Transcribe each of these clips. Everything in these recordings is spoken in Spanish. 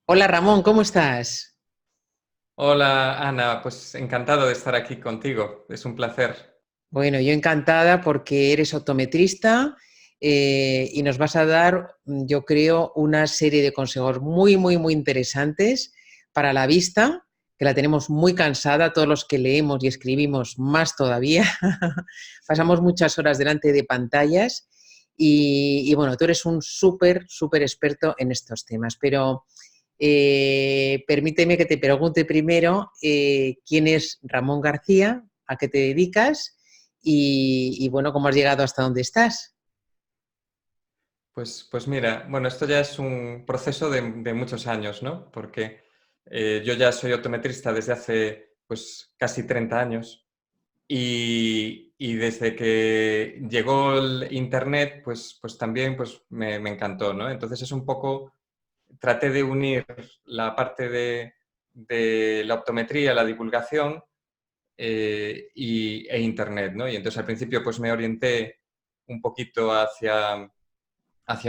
Hola Ramón, ¿cómo estás? Hola Ana, pues encantado de estar aquí contigo, es un placer. Bueno, yo encantada porque eres optometrista y nos vas a dar, yo creo, una serie de consejos muy interesantes para la vista, que la tenemos muy cansada, todos los que leemos y escribimos más todavía. Sí. Pasamos muchas horas delante de pantallas y bueno, tú eres un súper experto en estos temas, pero permíteme que te pregunte primero quién es Ramón García, a qué te dedicas y bueno, cómo has llegado hasta donde estás. Pues mira, bueno, esto ya es un proceso de muchos años, ¿no? Porque yo ya soy optometrista desde hace pues casi 30 años y desde que llegó el Internet, pues también pues me encantó, ¿no? Entonces es un poco, traté de unir la parte de la optometría, la divulgación e Internet, ¿no? Y entonces al principio pues me orienté un poquito hacia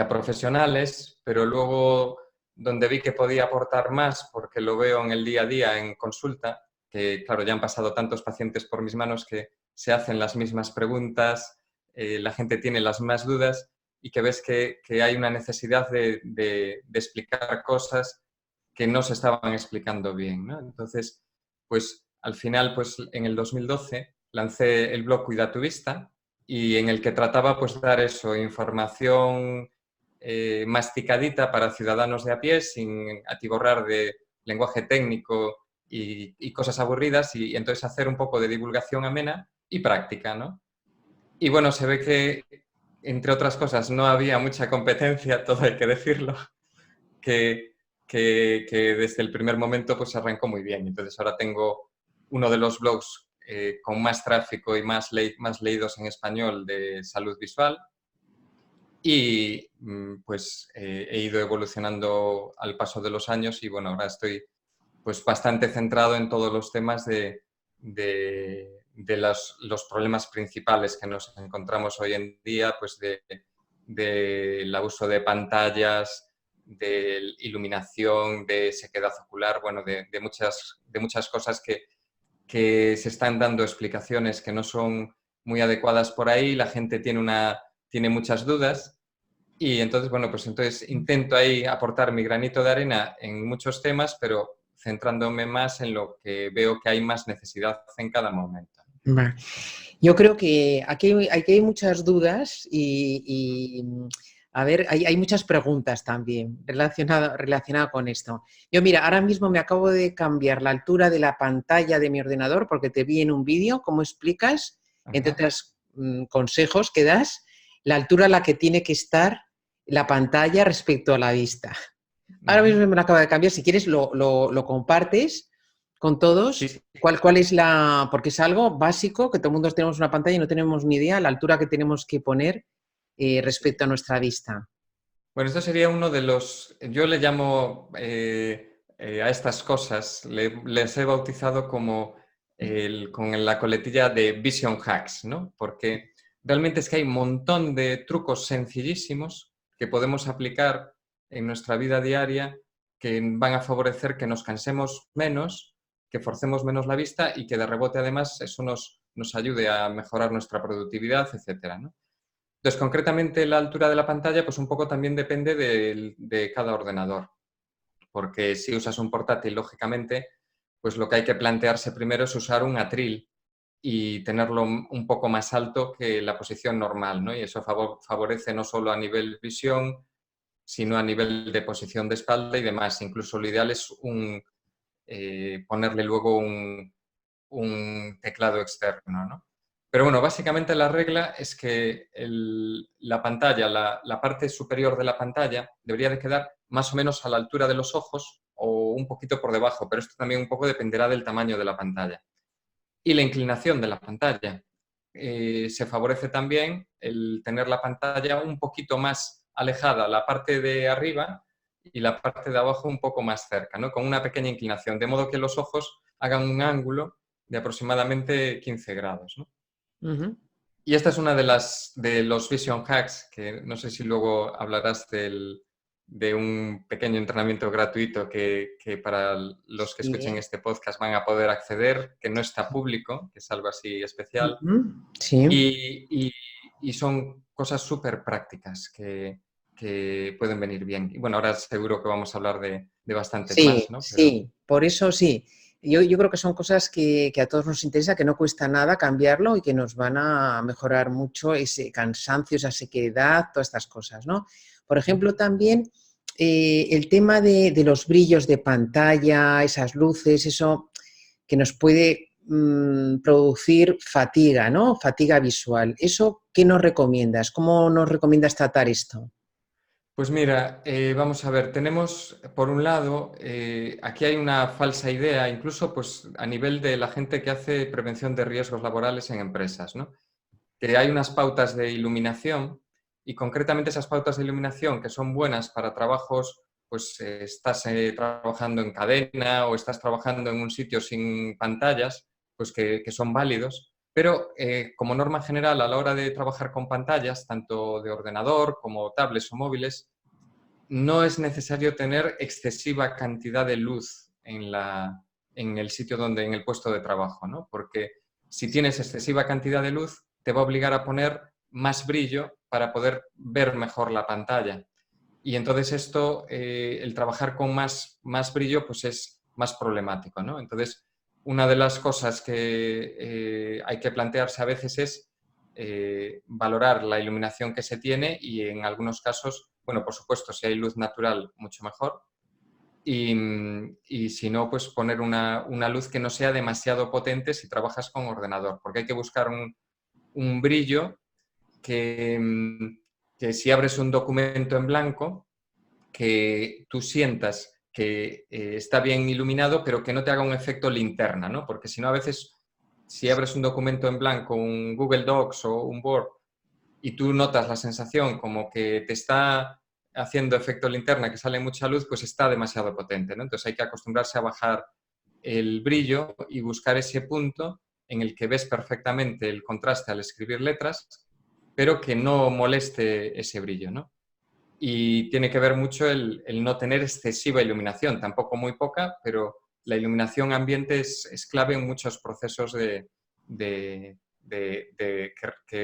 profesionales, pero luego donde vi que podía aportar más, porque lo veo en el día a día en consulta, que claro, ya han pasado tantos pacientes por mis manos que se hacen las mismas preguntas, la gente tiene las mismas dudas y que ves que hay una necesidad de explicar cosas que no se estaban explicando bien, ¿no? Entonces, pues al final, pues en el 2012 lancé el blog Cuida tu Vista y en el que trataba pues dar eso, información masticadita para ciudadanos de a pie, sin atiborrar de lenguaje técnico y cosas aburridas, y entonces hacer un poco de divulgación amena y práctica, ¿no? Y bueno, se ve que, entre otras cosas, no había mucha competencia, todo hay que decirlo, que, que desde el primer momento pues arrancó muy bien. Entonces ahora tengo uno de los blogs con más tráfico y más leídos en español de salud visual y pues he ido evolucionando al paso de los años y bueno, ahora estoy pues bastante centrado en todos los temas de los problemas principales que nos encontramos hoy en día, pues del uso de pantallas, de iluminación, de sequedad ocular, bueno, de muchas cosas que se están dando explicaciones que no son muy adecuadas por ahí, la gente tiene muchas dudas y entonces, bueno, pues entonces intento ahí aportar mi granito de arena en muchos temas, pero centrándome más en lo que veo que hay más necesidad en cada momento. Va. Yo creo que aquí hay muchas dudas a ver, hay muchas preguntas también relacionadas con esto. Yo, mira, ahora mismo me acabo de cambiar la altura de la pantalla de mi ordenador porque te vi en un vídeo cómo explicas, entre Ajá. otros consejos que das, la altura a la que tiene que estar la pantalla respecto a la vista. Ahora Ujú. mismo me lo acabo de cambiar. Si quieres, lo compartes con Sí, todos. sí. ¿Cuál es la...? Porque es algo básico, que todo el mundo tenemos una pantalla y no tenemos ni idea la altura que tenemos que poner respecto a nuestra vista. Bueno, esto sería uno de los, yo le llamo a estas cosas, les he bautizado como con la coletilla de vision hacks, ¿no? Porque realmente es que hay un montón de trucos sencillísimos que podemos aplicar en nuestra vida diaria que van a favorecer que nos cansemos menos, que forcemos menos la vista y que de rebote además eso nos ayude a mejorar nuestra productividad, etcétera, ¿no? Entonces, concretamente la altura de la pantalla, pues un poco también depende de cada ordenador, porque si usas un portátil, lógicamente, pues lo que hay que plantearse primero es usar un atril y tenerlo un poco más alto que la posición normal, ¿no? Y eso favorece no solo a nivel visión, sino a nivel de posición de espalda y demás. Incluso lo ideal es ponerle luego un teclado externo, ¿no? Pero bueno, básicamente la regla es que la pantalla, la parte superior de la pantalla, debería de quedar más o menos a la altura de los ojos o un poquito por debajo, pero esto también un poco dependerá del tamaño de la pantalla. Y la inclinación de la pantalla. Se favorece también el tener la pantalla un poquito más alejada, la parte de arriba y la parte de abajo un poco más cerca, ¿no? Con una pequeña inclinación, de modo que los ojos hagan un ángulo de aproximadamente 15 grados, ¿no? Ujú. Y esta es una de los vision hacks, que no sé si luego hablarás de un pequeño entrenamiento gratuito que para los que escuchen Sí. este podcast van a poder acceder, que no está público, que es algo así especial. Ujú. Sí. Y son cosas súper prácticas que pueden venir bien. Y bueno, ahora seguro que vamos a hablar de bastantes Sí, más, ¿no? Pero sí, por eso sí. Yo creo que son cosas que a todos nos interesa, que no cuesta nada cambiarlo y que nos van a mejorar mucho ese cansancio, esa sequedad, todas estas cosas, ¿no? Por ejemplo, también el tema de los brillos de pantalla, esas luces, eso que nos puede producir fatiga, ¿no? Fatiga visual. ¿Eso qué nos recomiendas? ¿Cómo nos recomiendas tratar esto? pues mira, vamos a ver, tenemos por un lado, aquí hay una falsa idea, incluso pues a nivel de la gente que hace prevención de riesgos laborales en empresas, ¿no? Que hay unas pautas de iluminación y concretamente esas pautas de iluminación que son buenas para trabajos, pues estás trabajando en cadena o estás trabajando en un sitio sin pantallas, pues que son válidos. Pero como norma general, a la hora de trabajar con pantallas, tanto de ordenador como tablets o móviles, no es necesario tener excesiva cantidad de luz en el sitio donde, en el puesto de trabajo, ¿no? Porque si tienes excesiva cantidad de luz, te va a obligar a poner más brillo para poder ver mejor la pantalla. Y entonces esto, el trabajar con más brillo, pues es más problemático, ¿no? Entonces, una de las cosas que hay que plantearse a veces es valorar la iluminación que se tiene y en algunos casos, bueno, por supuesto, si hay luz natural, mucho mejor. Y si no, pues poner una luz que no sea demasiado potente si trabajas con ordenador, porque hay que buscar un brillo que, que si abres un documento en blanco, que tú sientas que está bien iluminado, pero que no te haga un efecto linterna, ¿no? Porque si no, a veces, si abres un documento en blanco, un Google Docs o un Word, y tú notas la sensación como que te está haciendo efecto linterna, que sale mucha luz, pues está demasiado potente, ¿no? Entonces hay que acostumbrarse a bajar el brillo y buscar ese punto en el que ves perfectamente el contraste al escribir letras, pero que no moleste ese brillo, ¿no? Y tiene que ver mucho el no tener excesiva iluminación, tampoco muy poca, pero la iluminación ambiente es clave en muchos procesos que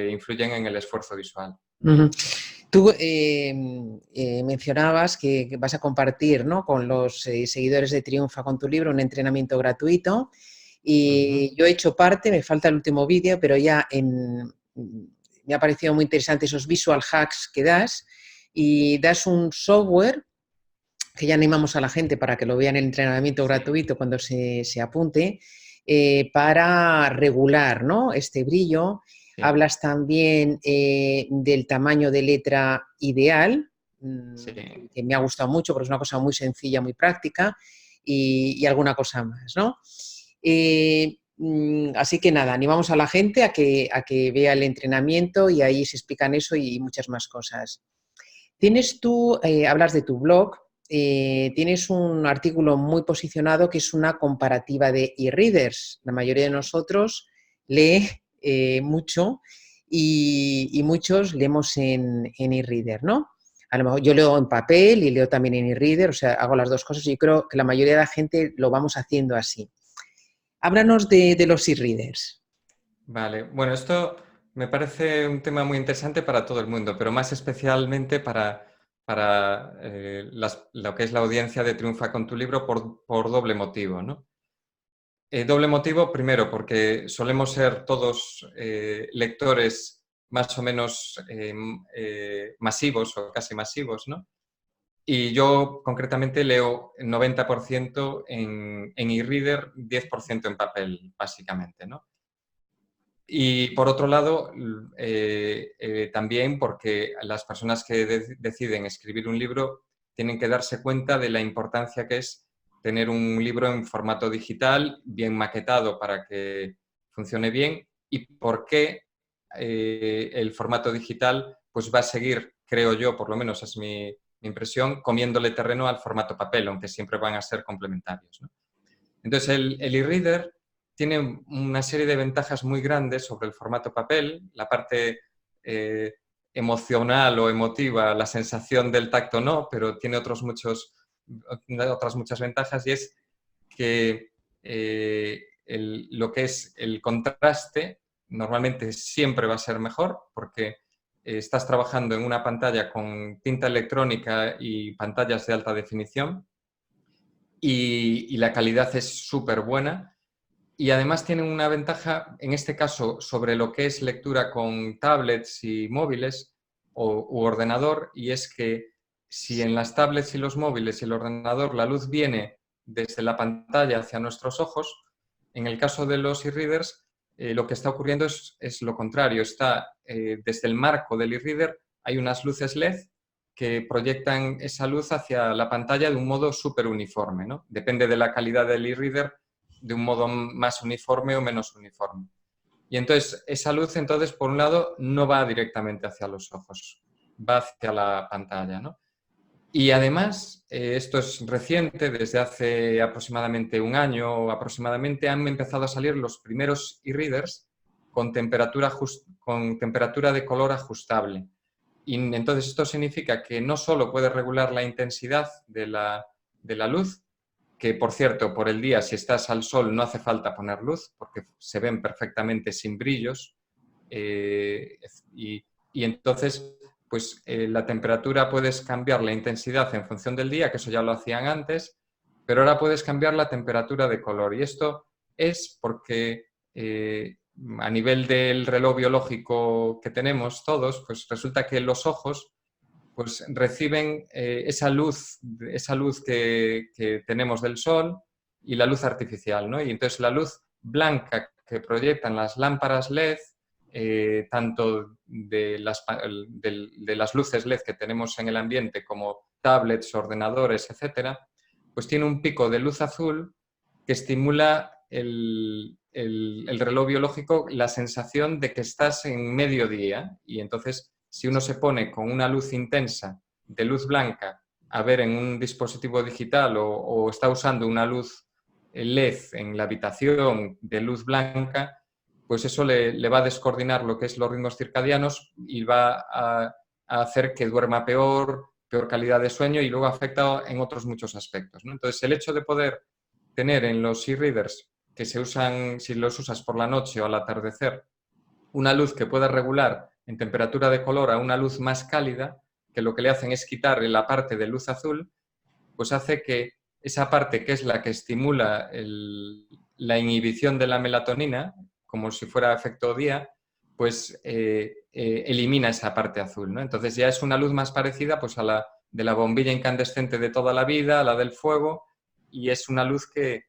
influyen en el esfuerzo visual. Ujú. Tú mencionabas que vas a compartir, ¿no?, con los seguidores de Triunfa con tu libro un entrenamiento gratuito Ujú. y yo he hecho parte, me falta el último vídeo, pero me ha parecido muy interesante esos visual hacks que das y das un software que ya animamos a la gente para que lo vean en el entrenamiento Sí, gratuito cuando se apunte, para regular, ¿no?, este brillo. sí, Hablas también del tamaño de letra ideal, sí. que me ha gustado mucho porque es una cosa muy sencilla, muy práctica, y alguna cosa más, ¿no? Así que nada, animamos a la gente a que vea el entrenamiento y ahí se explican eso y muchas más cosas. Tienes tú, hablas de tu blog, tienes un artículo muy posicionado que es una comparativa de e-readers. La mayoría de nosotros lee mucho y muchos leemos en e-reader, ¿no? A lo mejor yo leo en papel y leo también en e-reader, o sea, hago las dos cosas y yo creo que la mayoría de la gente lo vamos haciendo así. Háblanos de los e-readers. Vale, bueno, esto me parece un tema muy interesante para todo el mundo, pero más especialmente para lo que es la audiencia de Triunfa con tu libro por doble motivo, ¿no? Doble motivo, primero, porque solemos ser todos lectores más o menos masivos o casi masivos, ¿no? Y yo concretamente leo 90% en e-reader, 10% en papel, básicamente, ¿no? Y por otro lado, también porque las personas que deciden escribir un libro tienen que darse cuenta de la importancia que es tener un libro en formato digital, bien maquetado para que funcione bien, y por qué el formato digital pues va a seguir, creo yo, por lo menos es mi impresión, comiéndole terreno al formato papel, aunque siempre van a ser complementarios, ¿no? Entonces, el e-reader tiene una serie de ventajas muy grandes sobre el formato papel. La parte emocional o emotiva, la sensación del tacto no, pero tiene otras muchas ventajas, y es que lo que es el contraste normalmente siempre va a ser mejor, porque estás trabajando en una pantalla con tinta electrónica y pantallas de alta definición, y la calidad es súper buena. Y además tienen una ventaja, en este caso, sobre lo que es lectura con tablets y móviles u ordenador, y es que si en las tablets y los móviles y el ordenador la luz viene desde la pantalla hacia nuestros ojos, en el caso de los e-readers, lo que está ocurriendo es lo contrario. Desde el marco del e-reader hay unas luces LED que proyectan esa luz hacia la pantalla de un modo súper uniforme, ¿no? Depende de la calidad del e-reader, de un modo más uniforme o menos uniforme. Y entonces, esa luz, entonces, por un lado, no va directamente hacia los ojos, va hacia la pantalla, ¿no? Y además, esto es reciente, desde hace aproximadamente un año aproximadamente, han empezado a salir los primeros e-readers con temperatura de color ajustable. Y entonces esto significa que no solo puedes regular la intensidad de la luz, que por cierto, por el día, si estás al sol, no hace falta poner luz, porque se ven perfectamente sin brillos, y entonces pues la temperatura puedes cambiar la intensidad en función del día, que eso ya lo hacían antes, pero ahora puedes cambiar la temperatura de color. Y esto es porque a nivel del reloj biológico que tenemos todos, pues resulta que los ojos pues reciben esa luz que tenemos del sol y la luz artificial, ¿no? Y entonces la luz blanca que proyectan las lámparas LED, tanto de las luces LED que tenemos en el ambiente como tablets, ordenadores, etcétera, pues tiene un pico de luz azul que estimula el reloj biológico, la sensación de que estás en mediodía, y entonces si uno se pone con una luz intensa de luz blanca a ver en un dispositivo digital o está usando una luz LED en la habitación de luz blanca, pues eso le va a descoordinar lo que es los ritmos circadianos y va a hacer que duerma peor calidad de sueño, y luego afecta en otros muchos aspectos, ¿no? Entonces, el hecho de poder tener en los e-readers que se usan, si los usas por la noche o al atardecer, una luz que pueda regular en temperatura de color a una luz más cálida, que lo que le hacen es quitar la parte de luz azul, pues hace que esa parte, que es la que estimula la inhibición de la melatonina, como si fuera efecto día, pues elimina esa parte azul, ¿no? Entonces ya es una luz más parecida pues a la de la bombilla incandescente de toda la vida, a la del fuego, y es una luz que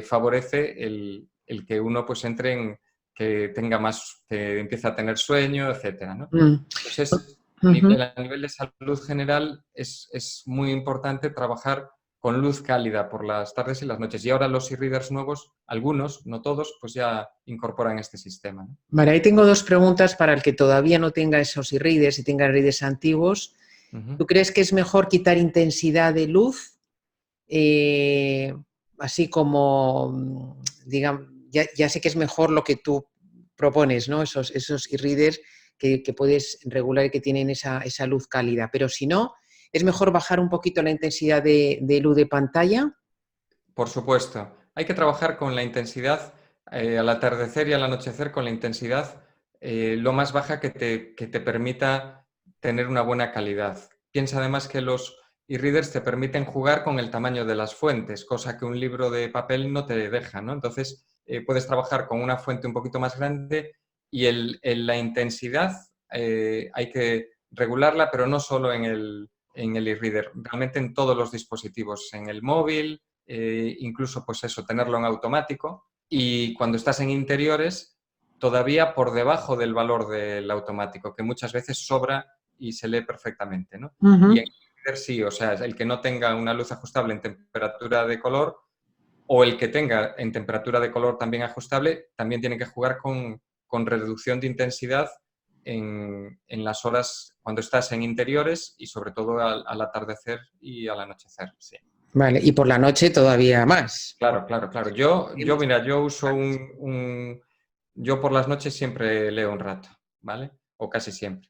favorece el que uno pues entre en, que tenga más, que empiece a tener sueño, etcétera, ¿no? Entonces, a nivel de salud general es muy importante trabajar con luz cálida por las tardes y las noches. Y ahora los e-readers nuevos, algunos, no todos, pues ya incorporan este sistema, ¿no? Vale, ahí tengo dos preguntas para el que todavía no tenga esos e-readers y tenga e-readers antiguos. ¿Tú crees que es mejor quitar intensidad de luz? Así como, digamos, ya sé que es mejor lo que tú propones, ¿no? Esos e-readers que puedes regular y que tienen esa luz cálida, pero si no, ¿es mejor bajar un poquito la intensidad de luz de pantalla? Por supuesto. Hay que trabajar con la intensidad al atardecer y al anochecer, con la intensidad lo más baja que te permita tener una buena calidad. Piensa además que los e-readers te permiten jugar con el tamaño de las fuentes, cosa que un libro de papel no te deja, ¿no? Entonces, puedes trabajar con una fuente un poquito más grande, y la intensidad hay que regularla, pero no solo en el e-reader, realmente en todos los dispositivos, en el móvil, incluso pues eso, tenerlo en automático, y cuando estás en interiores todavía por debajo del valor del automático, que muchas veces sobra y se lee perfectamente, ¿no? Y en interior sí, o sea, el que no tenga una luz ajustable en temperatura de color, o el que tenga en temperatura de color también ajustable, también tiene que jugar con reducción de intensidad en las horas cuando estás en interiores, y sobre todo al atardecer y al anochecer, sí. Vale, y por la noche todavía más. Claro, claro, claro. Mira, yo uso yo por las noches siempre leo un rato, ¿vale? o casi siempre.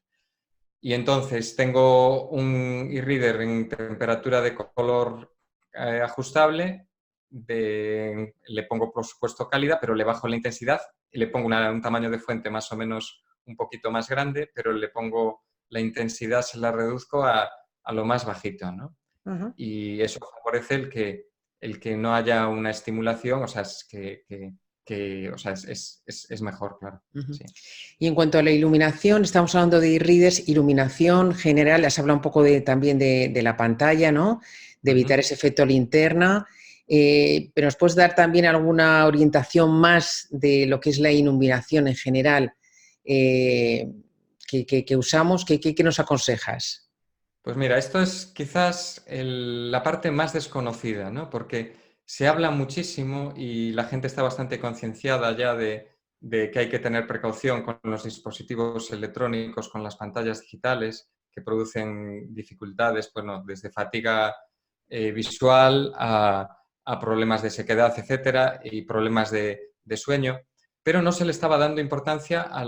Y entonces tengo un e-reader en temperatura de color ajustable, le pongo por supuesto cálida, pero le bajo la intensidad y le pongo un tamaño de fuente más o menos un poquito más grande, pero le pongo la intensidad, se la reduzco a lo más bajito, ¿no? Ajá. Y eso favorece el que no haya una estimulación, o sea, o sea, es mejor, claro. Ujú. Sí. Y en cuanto a la iluminación, estamos hablando de e-readers, iluminación general, has hablado un poco también de la pantalla, ¿no? De evitar ese efecto linterna, pero ¿nos puedes dar también alguna orientación más de lo que es la iluminación en general que usamos? ¿Qué nos aconsejas? Pues mira, esto es quizás la parte más desconocida, ¿no? Porque se habla muchísimo y la gente está bastante concienciada ya de que hay que tener precaución con los dispositivos electrónicos, con las pantallas digitales que producen dificultades, bueno, desde fatiga visual a problemas de sequedad, etcétera, y problemas de sueño, pero no se le estaba dando importancia a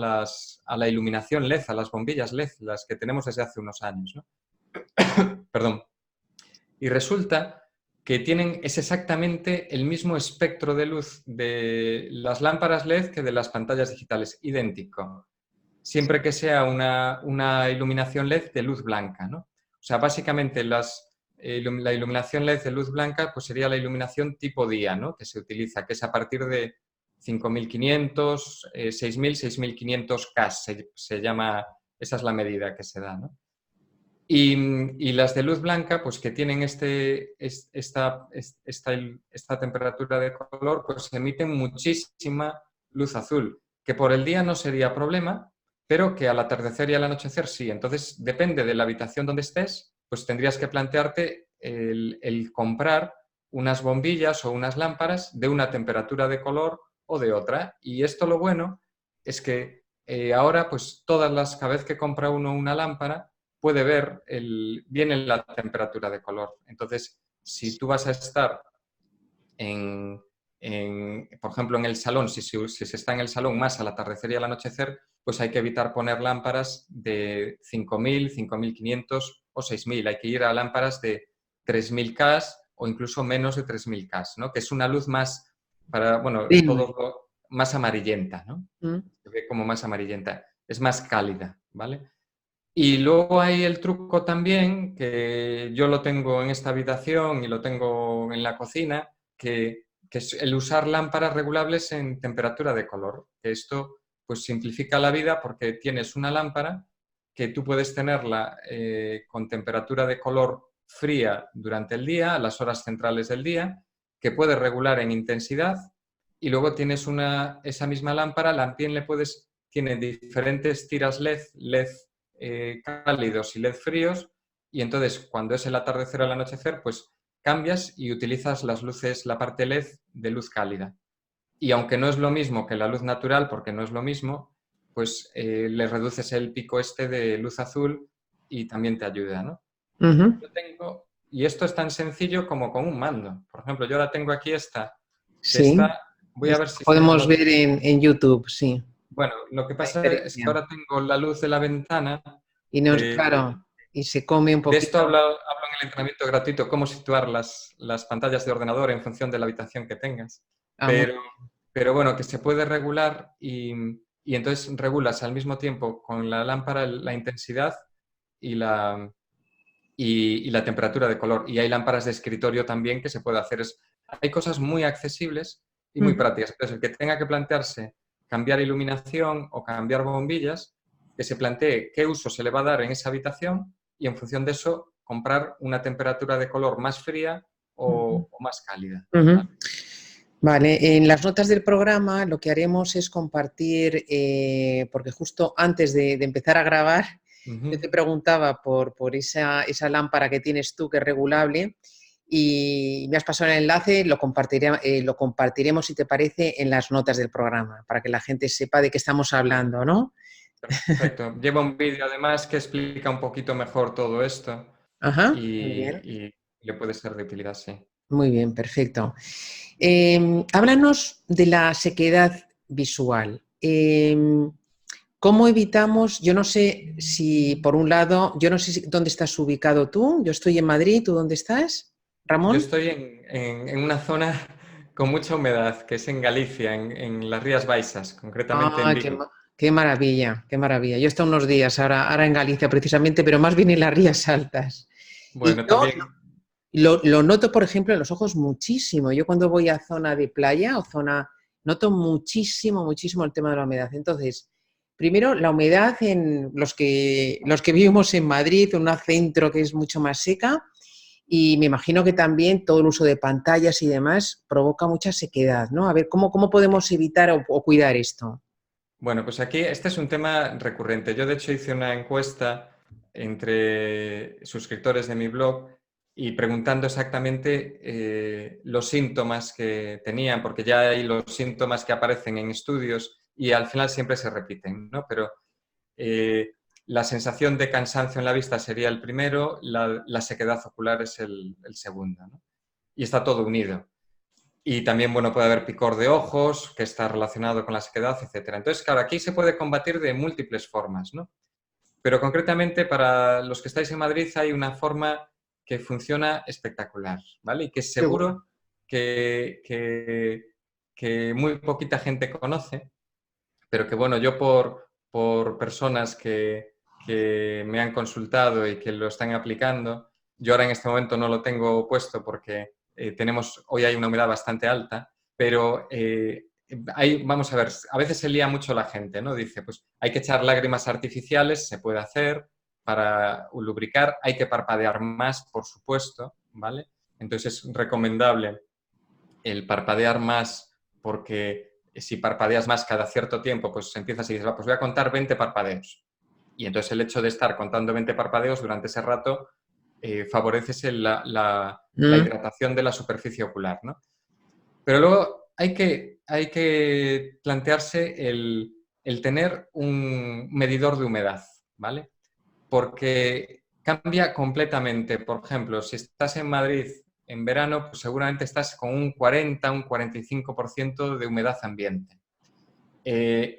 la iluminación LED, a las bombillas LED, las que tenemos desde hace unos años, ¿no? Perdón. Y resulta que es exactamente el mismo espectro de luz de las lámparas LED que de las pantallas digitales, idéntico, siempre que sea una iluminación LED de luz blanca, ¿no? O sea, básicamente la iluminación LED de luz blanca pues sería la iluminación tipo día, ¿no? Que se utiliza, que es a partir de 5500, 6000, 6500 K, se llama, esa es la medida que se da, ¿no? Y las de luz blanca, pues que tienen esta temperatura de color, pues emiten muchísima luz azul, que por el día no sería problema, pero que al atardecer y al anochecer sí. Entonces, depende de la habitación donde estés, pues tendrías que plantearte el comprar unas bombillas o unas lámparas de una temperatura de color o de otra. Y esto lo bueno es que ahora, pues cada vez que compra uno una lámpara, puede ver bien en la temperatura de color. Entonces, si tú vas a estar por ejemplo, en el salón, si se está en el salón más al atardecer y al anochecer, pues hay que evitar poner lámparas de 5000, 5500 o 6000. Hay que ir a lámparas de 3000 K o incluso menos de 3000 K, ¿no? Que es una luz más, Tenue. más amarillenta, ¿no? Mm. Se ve como más amarillenta. Es más cálida, ¿vale? Y luego hay el truco también, que yo lo tengo en esta habitación y lo tengo en la cocina, que es el usar lámparas regulables en temperatura de color. Que esto pues simplifica la vida porque tienes una lámpara que tú puedes tenerla con temperatura de color fría durante el día, a las horas centrales del día, que puedes regular en intensidad y luego tienes esa misma lámpara, tiene diferentes tiras LED cálidos y LED fríos, y entonces cuando es el atardecer o el anochecer, pues cambias y utilizas las luces, la parte LED de luz cálida. Y aunque no es lo mismo que la luz natural, porque no es lo mismo, pues le reduces el pico de luz azul y también te ayuda, ¿no? Ujú. Y esto es tan sencillo como con un mando. Por ejemplo, yo ahora tengo aquí que Sí, está, voy a ver esto si lo se podemos lo... ver en YouTube, sí. Bueno, lo que La pasa es que diferencia. ahora tengo la luz de la ventana. Y no, claro, y se come un De esto poquito. hablo en el entrenamiento gratuito, cómo situar las pantallas de ordenador en función de la habitación que tengas. Ah, Pero, pero bueno, que se puede regular y entonces regulas al mismo tiempo con la lámpara la intensidad y y la temperatura de color. Y hay lámparas de escritorio también que se puede hacer. Hay cosas muy accesibles y muy ujú. prácticas. Entonces, el que tenga que plantearse cambiar iluminación o cambiar bombillas, que se plantee qué uso se le va a dar en esa habitación y en función de eso comprar una temperatura de color más fría o más cálida. Ujú. ¿Vale? Vale, en las notas del programa lo que haremos es compartir, porque justo antes de empezar a grabar, yo te Ujú. preguntaba por esa lámpara que tienes tú, que es regulable, y me has pasado el enlace, lo compartiremos, si te parece, en las notas del programa, para que la gente sepa de qué estamos hablando, ¿no? Perfecto. Lleva un vídeo además que explica un poquito mejor todo esto Ajá, muy bien. y le puede ser de utilidad, sí. Muy bien, perfecto. Háblanos de la sequedad visual. ¿Cómo evitamos? Yo no sé si, por un lado, yo no sé dónde estás ubicado tú. Yo estoy en Madrid. ¿Tú dónde estás, Yo Ramón? estoy en una zona con mucha humedad, que es en Galicia, en las Rías Baixas, concretamente en Ah, Vigo. qué maravilla, qué maravilla. Yo he estado unos días ahora en Galicia precisamente, pero más bien en las Rías Altas. Y Bueno, yo también, lo noto, por ejemplo, en los ojos muchísimo. Yo cuando voy a zona de playa o zona, noto muchísimo, muchísimo el tema de la humedad. Entonces, primero, la humedad en los que vivimos en Madrid, en un centro que es mucho más seca, y me imagino que también todo el uso de pantallas y demás provoca mucha sequedad, ¿no? A ver, ¿cómo podemos evitar o cuidar esto? bueno, pues aquí este es un tema recurrente. Yo, de hecho, hice una encuesta entre suscriptores de mi blog y preguntando exactamente los síntomas que tenían, porque ya hay los síntomas que aparecen en estudios y al final siempre se repiten, ¿no? Pero eh, la sensación de cansancio en la vista sería el primero, la sequedad ocular es el segundo, ¿no? Y está todo unido. Y también, bueno, puede haber picor de ojos, que está relacionado con la sequedad, etcétera. Entonces, claro, aquí se puede combatir de múltiples formas, ¿no? Pero concretamente para los que estáis en Madrid hay una forma que funciona espectacular, ¿vale? Y que Seguro. seguro que muy poquita gente conoce, pero que, bueno, yo por personas que me han consultado y que lo están aplicando, yo ahora en este momento no lo tengo puesto porque hoy hay una humedad bastante alta, pero vamos a ver, a veces se lía mucho la gente, ¿no? Dice, pues hay que echar lágrimas artificiales, se puede hacer para lubricar, hay que parpadear más, por supuesto, ¿vale? Entonces es recomendable el parpadear más porque si parpadeas más cada cierto tiempo, pues empiezas y dices, pues voy a contar 20 parpadeos. Y entonces el hecho de estar contando 20 parpadeos durante ese rato favorece la Mm, hidratación de la superficie ocular, ¿no? Pero luego hay que plantearse el tener un medidor de humedad, ¿vale? Porque cambia completamente. Por ejemplo, si estás en Madrid en verano, pues seguramente estás con un 40, un 45% de humedad ambiente.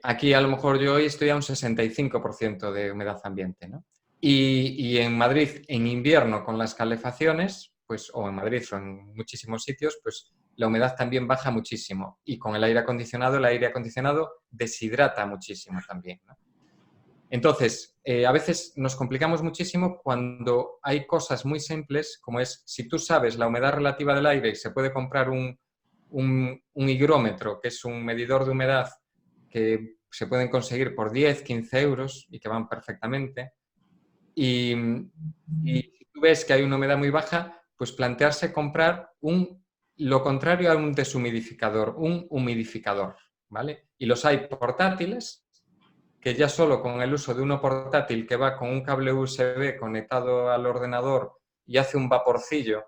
Aquí a lo mejor yo hoy estoy a un 65% de humedad ambiente, ¿no? Y en Madrid, en invierno, con las calefacciones, pues, o en Madrid o en muchísimos sitios, pues la humedad también baja muchísimo. Y con el aire acondicionado deshidrata muchísimo también, ¿no? Entonces, a veces nos complicamos muchísimo cuando hay cosas muy simples, como es, si tú sabes la humedad relativa del aire y se puede comprar un higrómetro, que es un medidor de humedad que se pueden conseguir por 10, 15 euros y que van perfectamente. Y, y si tú ves que hay una humedad muy baja, pues plantearse comprar lo contrario a un deshumidificador, un humidificador, ¿vale? Y los hay portátiles que ya solo con el uso de uno portátil que va con un cable USB conectado al ordenador y hace un vaporcillo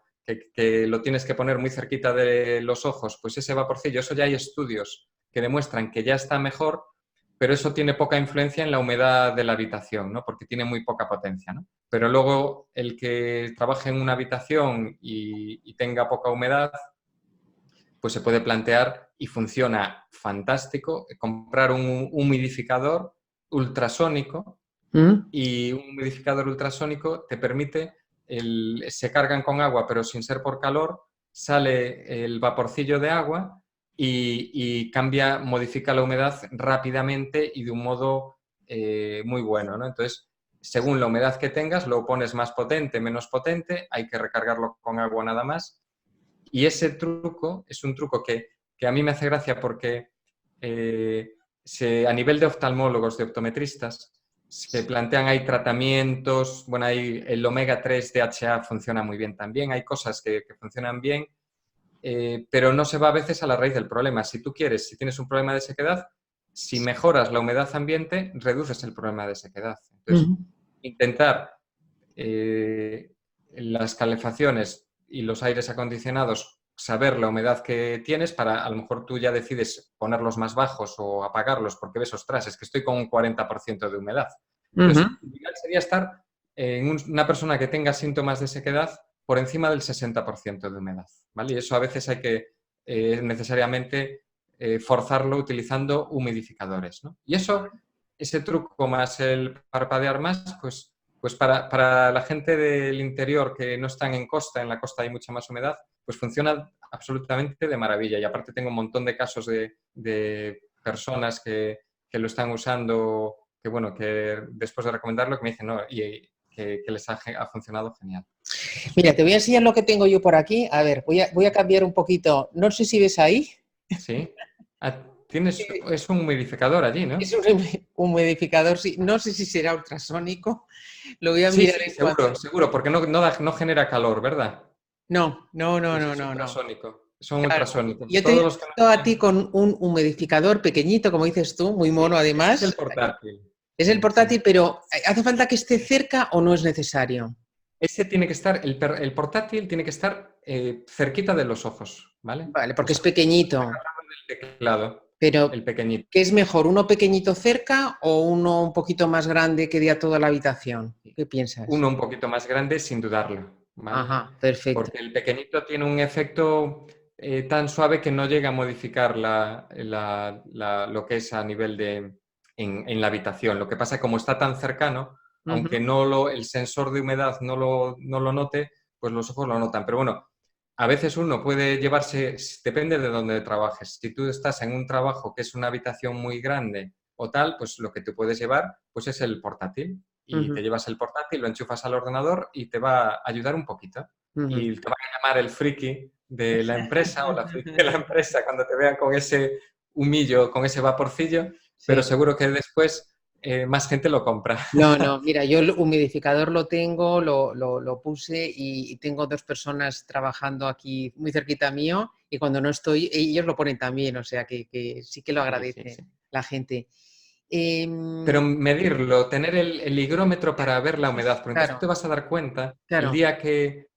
que lo tienes que poner muy cerquita de los ojos, pues ese vaporcillo, eso ya hay estudios que demuestran que ya está mejor, pero eso tiene poca influencia en la humedad de la habitación, ¿no? Porque tiene muy poca potencia, ¿no? Pero luego el que trabaje en una habitación y tenga poca humedad, pues se puede plantear y funciona fantástico comprar un humidificador ultrasónico mm. y un humidificador ultrasónico te permite, se cargan con agua pero sin ser por calor, sale el vaporcillo de agua y cambia, modifica la humedad rápidamente y de un modo muy bueno, ¿no? Entonces, según la humedad que tengas, lo pones más potente, menos potente, hay que recargarlo con agua nada más y ese truco es un truco que a mí me hace gracia porque a nivel de oftalmólogos, de optometristas, se plantean, hay tratamientos, bueno, hay el omega 3 DHA funciona muy bien también, hay cosas que funcionan bien, pero no se va a veces a la raíz del problema. Si tú quieres, si tienes un problema de sequedad, si mejoras la humedad ambiente, reduces el problema de sequedad. Entonces, Mm. intentar las calefacciones y los aires acondicionados, saber la humedad que tienes para, a lo mejor tú ya decides ponerlos más bajos o apagarlos porque ves, ostras, es que estoy con un 40% de humedad. Ujú. Entonces, lo ideal sería estar en una persona que tenga síntomas de sequedad por encima del 60% de humedad, ¿vale? Y eso a veces hay que necesariamente forzarlo utilizando humidificadores, ¿no? Y eso ese truco más el parpadear más, pues para la gente del interior que no están en la costa hay mucha más humedad, pues funciona absolutamente de maravilla. Y aparte tengo un montón de casos de personas que lo están usando, que bueno, que después de recomendarlo, que me dicen, no, y que les ha funcionado genial. Mira, te voy a enseñar lo que tengo yo por aquí. A ver, voy a cambiar un poquito. No sé si ves ahí. Sí. Es un humidificador allí, ¿no? Es un humidificador, sí. No sé si será ultrasónico. Lo voy a Sí, mirar sí, en cuanto. seguro, porque no genera calor, ¿verdad? No, no, no, Ese no, es no, no. ultrasónico. Son Claro. ultrasónicos. Yo te he Todos los que visto no a ti tienen... con un humidificador pequeñito, como dices tú, muy mono Ese es el además. portátil. Es el Sí, sí. portátil, pero ¿hace falta que esté cerca o no es necesario? Ese tiene que estar, el portátil tiene que estar cerquita de los ojos, ¿vale? Vale, porque es Justo pequeñito, el teclado, pero el pequeñito. ¿qué es mejor, uno pequeñito cerca o uno un poquito más grande que dé a toda la habitación? ¿Qué piensas? Uno un poquito más grande, sin dudarlo, ¿vale? Ajá, perfecto. Porque el pequeñito tiene un efecto tan suave que no llega a modificar lo que es a nivel en la habitación. Lo que pasa es que como está tan cercano, Ujú, aunque el sensor de humedad no lo note, pues los ojos lo notan. Pero bueno, a veces uno puede llevarse, depende de dónde trabajes. Si tú estás en un trabajo que es una habitación muy grande o tal, pues lo que te puedes llevar pues es el portátil. Y ujú, te llevas el portátil, lo enchufas al ordenador y te va a ayudar un poquito. ujú. Y te va a llamar el friki de la empresa o la friki de la empresa cuando te vean con ese humillo, con ese vaporcillo, pero Sí. seguro que después más gente lo compra. No, no, mira, yo el humidificador lo tengo, lo puse y tengo dos personas trabajando aquí muy cerquita mío y cuando no estoy, ellos lo ponen también, o sea que sí que lo Sí, sí, agradece sí. la gente. Pero Em, medirlo, tener el higrómetro para ver la humedad, porque entonces tú claro, te vas a dar cuenta el claro. día que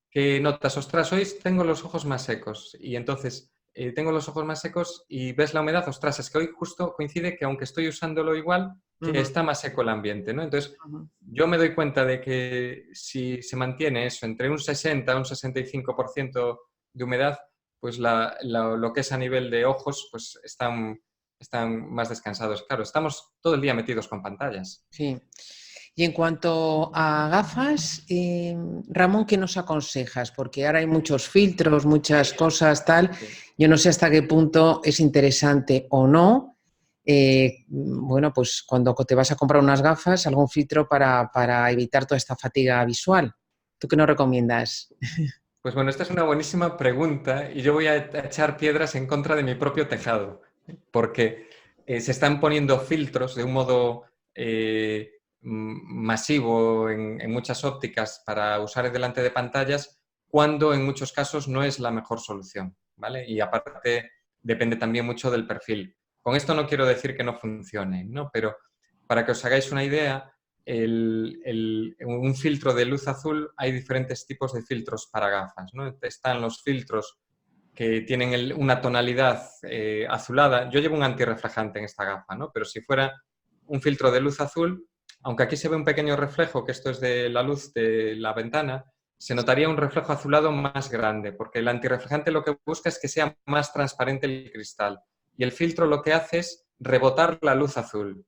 notas, ostras, hoy tengo los ojos más secos y entonces tengo los ojos más secos y ves la humedad, ostras, es que hoy justo coincide que aunque estoy usándolo igual, que Ujú, está más seco el ambiente, ¿no? Entonces ujú. yo me doy cuenta de que si se mantiene eso entre un 60 y un 65% de humedad, pues lo que es a nivel de ojos, pues están más descansados. Claro, estamos todo el día metidos con pantallas. Sí. Y en cuanto a gafas, Ramón, ¿qué nos aconsejas? Porque ahora hay muchos filtros, muchas cosas, tal. Sí. Yo no sé hasta qué punto es interesante o no. Bueno, pues cuando te vas a comprar unas gafas, algún filtro para evitar toda esta fatiga visual. ¿Tú qué nos recomiendas? Pues bueno, esta es una buenísima pregunta y yo voy a echar piedras en contra de mi propio tejado, porque se están poniendo filtros de un modo masivo en muchas ópticas para usar delante de pantallas, cuando en muchos casos no es la mejor solución, ¿vale? Y aparte depende también mucho del perfil. Con esto no quiero decir que no funcione, ¿no? Pero para que os hagáis una idea, un filtro de luz azul, hay diferentes tipos de filtros para gafas, ¿no? Están los filtros que tienen una tonalidad azulada. Yo llevo un antirreflejante en esta gafa, ¿no? Pero si fuera un filtro de luz azul, aunque aquí se ve un pequeño reflejo, que esto es de la luz de la ventana, se notaría un reflejo azulado más grande, porque el antirreflejante lo que busca es que sea más transparente el cristal. Y el filtro lo que hace es rebotar la luz azul.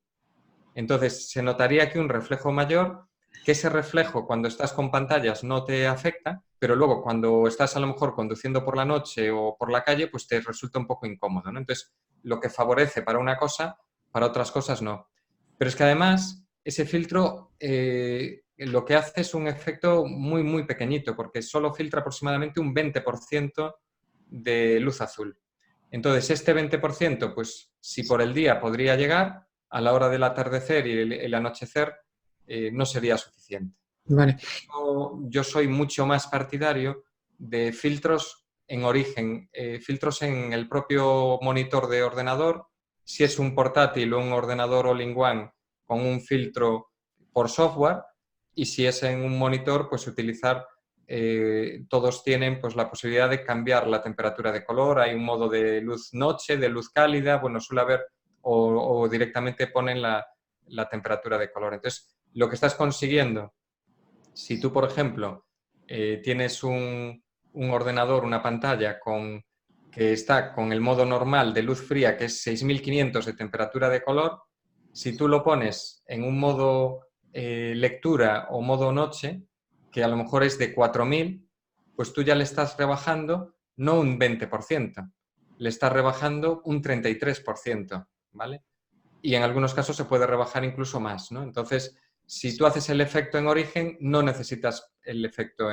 Entonces, se notaría aquí un reflejo mayor, que ese reflejo cuando estás con pantallas no te afecta, pero luego cuando estás a lo mejor conduciendo por la noche o por la calle, pues te resulta un poco incómodo, ¿no? Entonces, lo que favorece para una cosa, para otras cosas no. Pero es que además, ese filtro lo que hace es un efecto muy, muy pequeñito, porque solo filtra aproximadamente un 20% de luz azul. Entonces, este 20%, pues si por el día podría llegar, a la hora del atardecer y el anochecer no sería suficiente. Vale. Yo soy mucho más partidario de filtros en origen, filtros en el propio monitor de ordenador, si es un portátil o un ordenador all-in-one con un filtro por software, y si es en un monitor, pues utilizar, todos tienen pues la posibilidad de cambiar la temperatura de color, hay un modo de luz noche, de luz cálida, bueno, suele haber, o directamente ponen la temperatura de color. Entonces, lo que estás consiguiendo, si tú, por ejemplo, tienes un ordenador, una pantalla que está con el modo normal de luz fría, que es 6500 de temperatura de color, Si tú lo pones en un modo lectura o modo noche, que a lo mejor es de 4000, pues tú ya le estás rebajando no un 20%, le estás rebajando un 33%, ¿vale? Y en algunos casos se puede rebajar incluso más, ¿no? Entonces, si tú haces el efecto en origen, no necesitas el efecto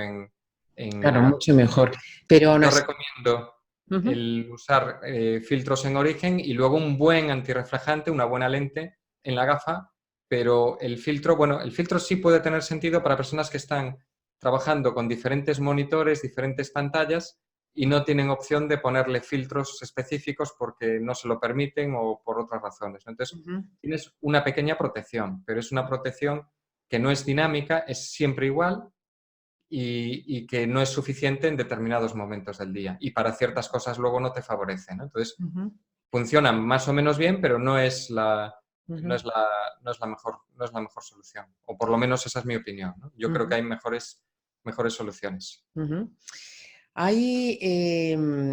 Claro, en... mucho mejor. Pero aún Yo así, recomiendo ujú, el usar filtros en origen y luego un buen antirreflejante, una buena lente en la gafa, pero el filtro, bueno, el filtro sí puede tener sentido para personas que están trabajando con diferentes monitores, diferentes pantallas y no tienen opción de ponerle filtros específicos porque no se lo permiten o por otras razones, ¿no? Entonces, ujú, tienes una pequeña protección, pero es una protección que no es dinámica, es siempre igual y que no es suficiente en determinados momentos del día. Y para ciertas cosas luego no te favorece, ¿no? Entonces, ujú, funcionan más o menos bien, pero no ujú, es la, no es la mejor solución. O por lo menos esa es mi opinión, ¿no? Yo creo que ujú, hay mejores soluciones. ujú. Hay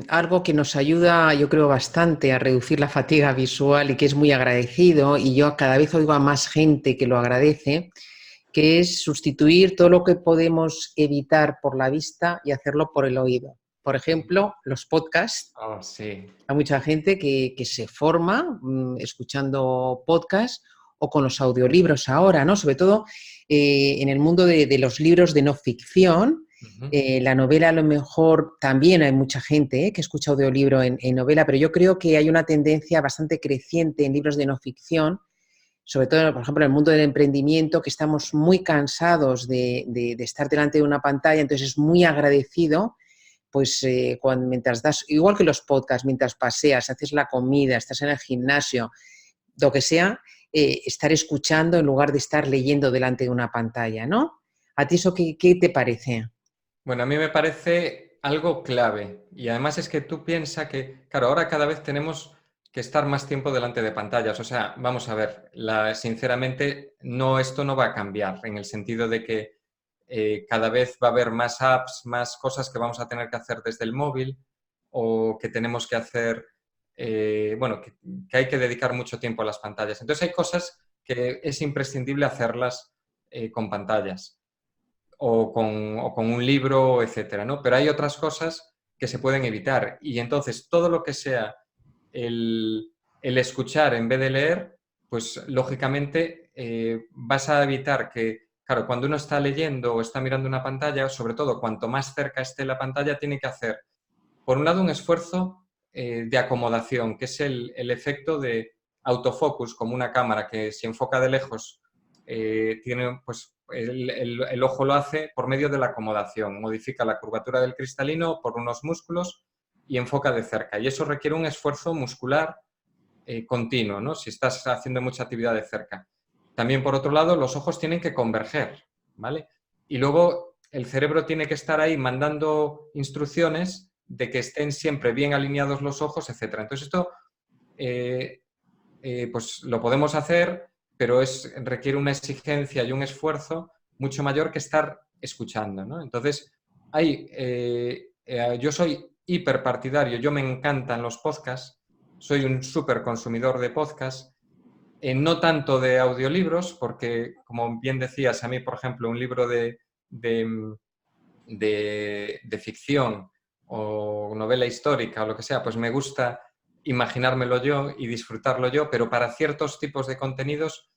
algo que nos ayuda, yo creo, bastante a reducir la fatiga visual y que es muy agradecido, y yo cada vez oigo a más gente que lo agradece, que es sustituir todo lo que podemos evitar por la vista y hacerlo por el oído. Por ejemplo, los podcasts. Oh, sí. Hay mucha gente que se forma escuchando podcasts o con los audiolibros ahora, ¿no? Sobre todo en el mundo de los libros de no ficción. Ujú. La novela a lo mejor también hay mucha gente que escucha audiolibro en novela, pero yo creo que hay una tendencia bastante creciente en libros de no ficción, sobre todo, por ejemplo, en el mundo del emprendimiento, que estamos muy cansados de estar delante de una pantalla, entonces es muy agradecido pues mientras das, igual que los podcasts, mientras paseas, haces la comida, estás en el gimnasio, lo que sea, estar escuchando en lugar de estar leyendo delante de una pantalla, ¿no? ¿A ti eso qué te parece? Bueno, a mí me parece algo clave. Y además es que tú piensas que, claro, ahora cada vez tenemos que estar más tiempo delante de pantallas. O sea, vamos a ver, sinceramente, no, esto no va a cambiar en el sentido de que cada vez va a haber más apps, más cosas que vamos a tener que hacer desde el móvil o que tenemos que hacer, bueno, que hay que dedicar mucho tiempo a las pantallas. Entonces hay cosas que es imprescindible hacerlas con pantallas o con un libro, etcétera, ¿no? Pero hay otras cosas que se pueden evitar y entonces todo lo que sea el escuchar en vez de leer, pues lógicamente vas a evitar que, claro, cuando uno está leyendo o está mirando una pantalla, sobre todo cuanto más cerca esté la pantalla, tiene que hacer, por un lado, un esfuerzo de acomodación, que es el efecto de autofocus, como una cámara que si enfoca de lejos, tiene, pues el ojo lo hace por medio de la acomodación, modifica la curvatura del cristalino por unos músculos y enfoca de cerca. Y eso requiere un esfuerzo muscular continuo, ¿no? Si estás haciendo mucha actividad de cerca. También, por otro lado, los ojos tienen que converger, ¿vale? Y luego el cerebro tiene que estar ahí mandando instrucciones de que estén siempre bien alineados los ojos, etcétera. Entonces, esto eh, pues lo podemos hacer, pero requiere una exigencia y un esfuerzo mucho mayor que estar escuchando, ¿no? Entonces, yo soy hiperpartidario, yo me encantan los podcasts, soy un súper consumidor de podcasts, no tanto de audiolibros, porque, como bien decías, a mí, por ejemplo, un libro de, de ficción o novela histórica o lo que sea, pues me gusta imaginármelo yo y disfrutarlo yo, pero para ciertos tipos de contenidos,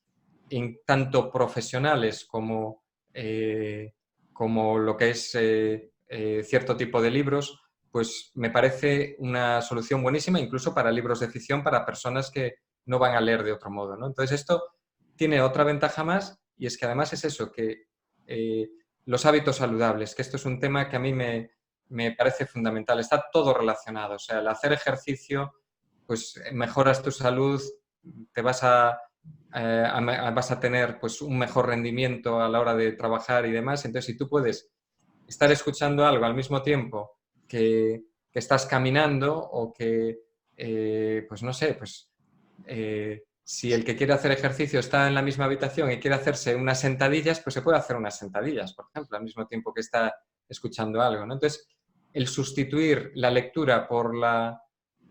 tanto profesionales como lo que es cierto tipo de libros, pues me parece una solución buenísima, incluso para libros de ficción, para personas que no van a leer de otro modo, ¿no? Entonces esto tiene otra ventaja más y es que además es eso, que eh, los hábitos saludables, que esto es un tema que a mí me parece fundamental. Está todo relacionado. O sea, el hacer ejercicio, pues mejoras tu salud, te vas a tener pues un mejor rendimiento a la hora de trabajar y demás. Entonces, si tú puedes estar escuchando algo al mismo tiempo que estás caminando o que, pues no sé, pues si el que quiere hacer ejercicio está en la misma habitación y quiere hacerse unas sentadillas, pues se puede hacer unas sentadillas, por ejemplo, al mismo tiempo que está escuchando algo, ¿no? Entonces, el sustituir la lectura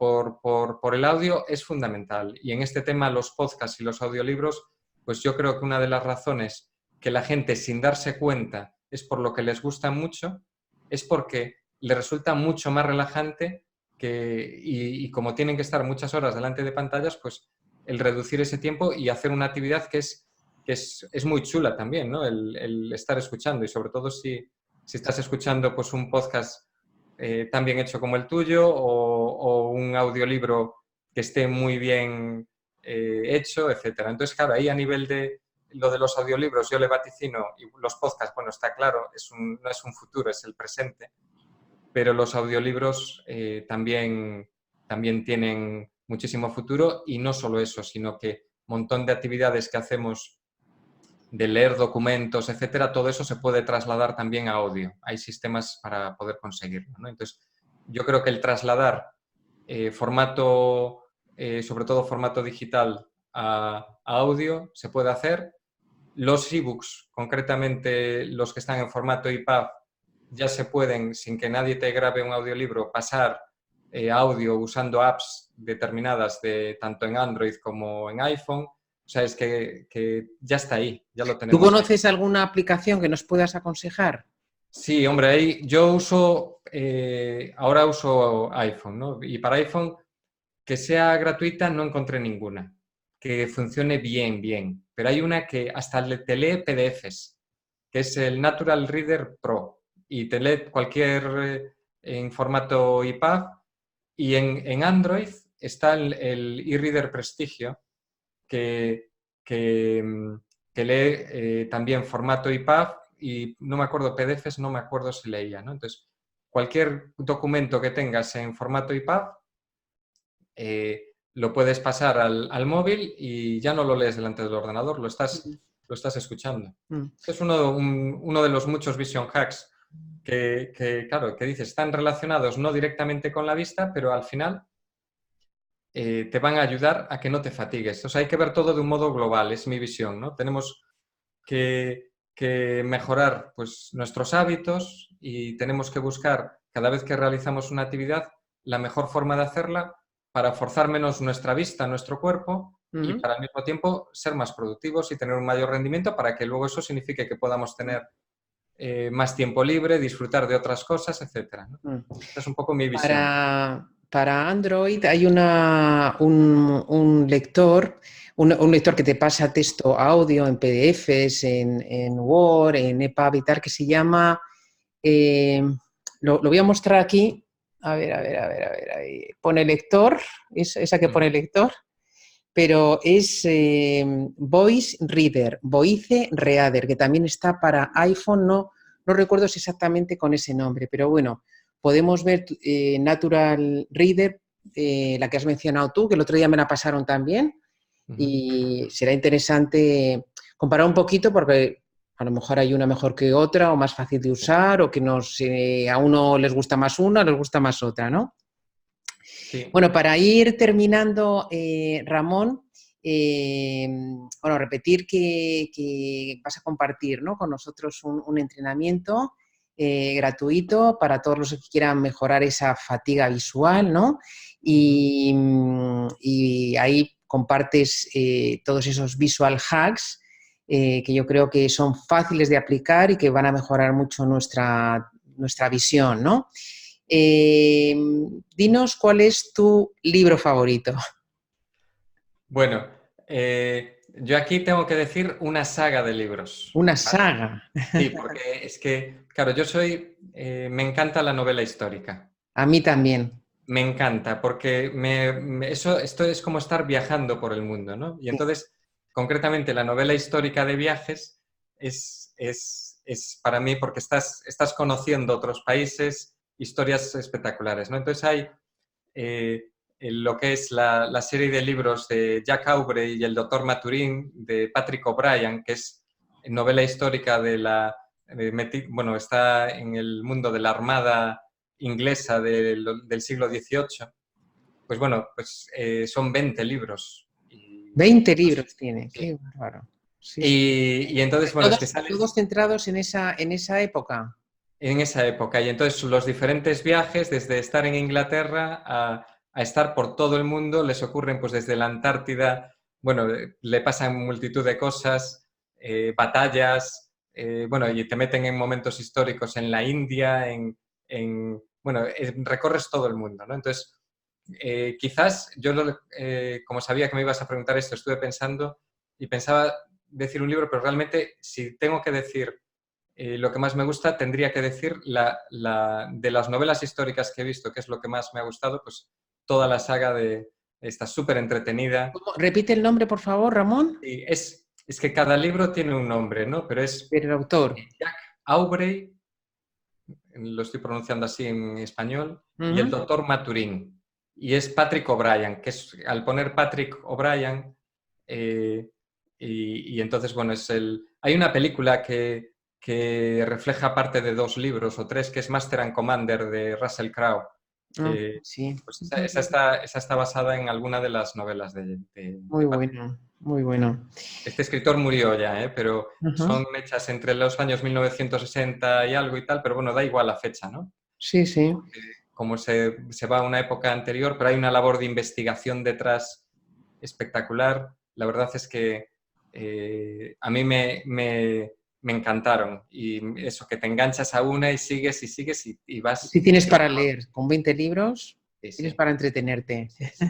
por el audio es fundamental. Y en este tema, los podcasts y los audiolibros, pues yo creo que una de las razones que la gente, sin darse cuenta, es por lo que les gusta mucho, es porque les resulta mucho más relajante y como tienen que estar muchas horas delante de pantallas, pues el reducir ese tiempo y hacer una actividad que es muy chula también, ¿no? El estar escuchando, y sobre todo si estás escuchando pues un podcast tan bien hecho como el tuyo, o un audiolibro que esté muy bien hecho, etcétera. Entonces, claro, ahí a nivel de lo de los audiolibros yo le vaticino, y los podcasts, bueno, está claro, no es un futuro, es el presente, pero los audiolibros también tienen muchísimo futuro, y no solo eso, sino que un montón de actividades que hacemos de leer documentos, etcétera, todo eso se puede trasladar también a audio. Hay sistemas para poder conseguirlo, ¿no? Entonces, yo creo que el trasladar sobre todo formato digital a audio, se puede hacer. Los ebooks, concretamente los que están en formato EPUB, ya se pueden, sin que nadie te grabe un audiolibro, pasar audio usando apps determinadas tanto en Android como en iPhone. O sea, es que ya está ahí, ya lo ¿Tú tenemos ahí. conoces alguna aplicación que nos puedas aconsejar? Sí, hombre, ahí yo ahora uso iPhone, ¿no? Y para iPhone, que sea gratuita, no encontré ninguna que funcione bien. Pero hay una que hasta te lee PDFs, que es el Natural Reader Pro, y te lee cualquier en formato EPUB. Y en Android está el eReader Prestigio, que, que, mm, que lee también formato EPUB, y no me acuerdo, PDFs, no me acuerdo si leía, ¿no? Entonces, cualquier documento que tengas en formato EPUB, lo puedes pasar al móvil y ya no lo lees delante del ordenador, lo estás escuchando. Es uno de los muchos vision hacks claro, que dices, están relacionados no directamente con la vista, pero al final te van a ayudar a que no te fatigues. O sea, hay que ver todo de un modo global, es mi visión, ¿no? Tenemos que mejorar pues, nuestros hábitos, y tenemos que buscar, cada vez que realizamos una actividad, la mejor forma de hacerla para forzar menos nuestra vista, nuestro cuerpo, y para al mismo tiempo ser más productivos y tener un mayor rendimiento, para que luego eso signifique que podamos tener más tiempo libre, disfrutar de otras cosas, etc., ¿no? Esta es un poco mi visión. Para Android hay un lector, un lector que te pasa texto a audio en PDFs, en Word, en EPUB y tal, que se llama, lo voy a mostrar aquí, a ver, ahí. Pone lector, esa que pone lector, pero es Voice Reader, que también está para iPhone, no recuerdo si exactamente con ese nombre, pero bueno, podemos ver Natural Reader, la que has mencionado tú, que el otro día me la pasaron también, y será interesante comparar un poquito, porque a lo mejor hay una mejor que otra, o más fácil de usar, o que a uno les gusta más una, o les gusta más otra, ¿no? Sí. Bueno, para ir terminando, Ramón, bueno, repetir que vas a compartir, ¿no?, con nosotros un entrenamiento gratuito para todos los que quieran mejorar esa fatiga visual, ¿no? Y ahí compartes todos esos visual hacks que yo creo que son fáciles de aplicar y que van a mejorar mucho nuestra visión, ¿no? Dinos cuál es tu libro favorito. Bueno, yo aquí tengo que decir una saga de libros. Una ¿Vale? saga. Sí, porque es que, claro, me encanta la novela histórica. A mí también. Me encanta, porque esto es como estar viajando por el mundo, ¿no? Y entonces, concretamente, la novela histórica de viajes es para mí, porque estás conociendo otros países, historias espectaculares, ¿no? Entonces hay lo que es la serie de libros de Jack Aubrey y el Doctor Maturín, de Patrick O'Brian, que es novela histórica bueno, está en el mundo de la Armada inglesa del siglo XVIII. Pues bueno, son 20 libros. 20 libros tiene, Sí. qué bárbaro. Sí. Y entonces, bueno, todos centrados en esa época. En esa época. Y entonces los diferentes viajes, desde estar en Inglaterra a estar por todo el mundo, les ocurren pues desde la Antártida, bueno, le pasan multitud de cosas, batallas, bueno, y te meten en momentos históricos en la India, bueno, recorres todo el mundo, ¿no? Entonces, quizás yo, como sabía que me ibas a preguntar esto, estuve pensando y pensaba decir un libro, pero realmente si tengo que decir lo que más me gusta, tendría que decir de las novelas históricas que he visto, que es lo que más me ha gustado, pues toda la saga de esta súper entretenida. Repite el nombre, por favor, Ramón. Y es que cada libro tiene un nombre, ¿no? Pero es El autor. Jack Aubrey, lo estoy pronunciando así en español, y el Ujú. doctor Maturín. Y es Patrick O'Brien, que es, al poner Patrick O'Brien, y entonces, bueno, hay una película que refleja parte de 2 libros o 3, que es Master and Commander de Russell Crowe, Ah, que sí. pues esa está basada en alguna de las novelas Muy de Patrick. bueno, muy bueno. Este escritor murió ya, pero Ajá. son hechas entre los años 1960 y algo y tal, pero bueno, da igual la fecha, ¿no? Sí, sí. Como se va a una época anterior, pero hay una labor de investigación detrás espectacular. La verdad es que a mí me encantaron. Y eso, que te enganchas a una y sigues y vas... Sí tienes para leer, con 20 libros Sí, tienes sí. para entretenerte. Sí, sí.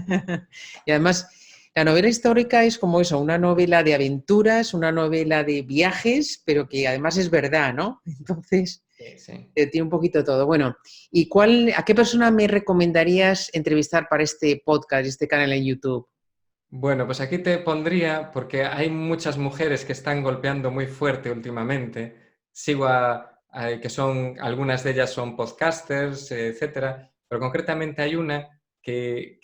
Y además, la novela histórica es como eso, una novela de aventuras, una novela de viajes, pero que además es verdad, ¿no? Entonces, Sí, sí. tiene un poquito todo. Bueno, ¿y a qué persona me recomendarías entrevistar para este podcast, este canal en YouTube? Bueno, pues aquí te pondría, porque hay muchas mujeres que están golpeando muy fuerte últimamente. Sigo que son, algunas de ellas son podcasters, etcétera, pero concretamente hay una que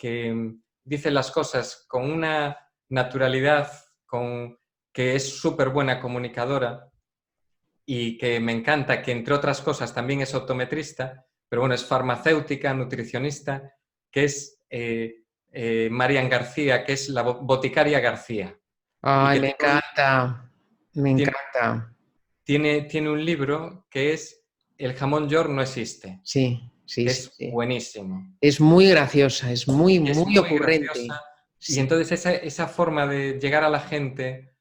dice las cosas con una naturalidad, que es súper buena comunicadora y que me encanta, que entre otras cosas también es optometrista, pero bueno, es farmacéutica, nutricionista, que es Marian García, que es la boticaria García, y Ay, que me tiene encanta, me tiene, encanta. tiene un libro que es El jamón york no existe, Sí, sí, que sí, es sí. buenísimo. Es muy graciosa, es muy, Es muy muy graciosa ocurrente. y Sí. entonces esa forma de llegar a la gente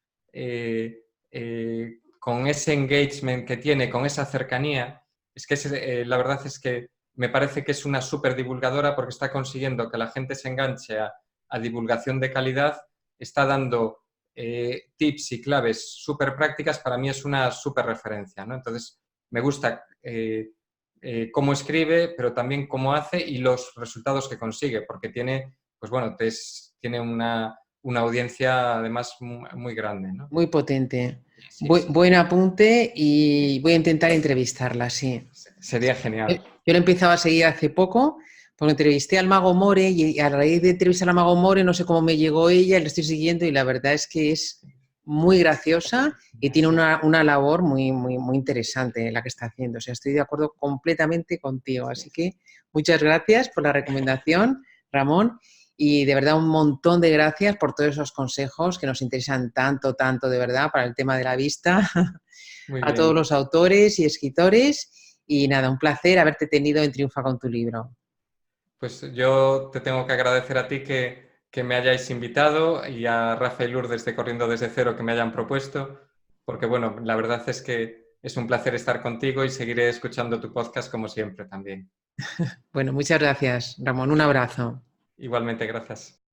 con ese engagement que tiene, con esa cercanía, es que la verdad es que me parece que es una súper divulgadora porque está consiguiendo que la gente se enganche a divulgación de calidad, está dando tips y claves súper prácticas, para mí es una súper referencia, ¿no? Entonces, me gusta cómo escribe, pero también cómo hace y los resultados que consigue, porque tiene, pues bueno, tiene una audiencia además muy grande, ¿no? Muy potente. Sí, sí. Buen apunte y voy a intentar entrevistarla, sí. Sería Yo genial. la empezaba a seguir hace poco, porque entrevisté al Mago More y a raíz de entrevistar al Mago More no sé cómo me llegó ella, le estoy siguiendo y la verdad es que es muy graciosa y tiene Sí. una labor muy, muy, muy interesante la que está haciendo. O sea, estoy de acuerdo completamente contigo. Así que muchas gracias por la recomendación, Ramón. Y de verdad un montón de gracias por todos esos consejos que nos interesan tanto, tanto de verdad para el tema de la vista, Muy a todos bien. los autores y escritores. Y nada, un placer haberte tenido en Triunfa con tu libro. Pues yo te tengo que agradecer a ti que me hayáis invitado y a Rafa y Lourdes de Corriendo desde Cero que me hayan propuesto, porque bueno, la verdad es que es un placer estar contigo y seguiré escuchando tu podcast como siempre también. Bueno, muchas gracias, Ramón. Un abrazo. Igualmente, gracias.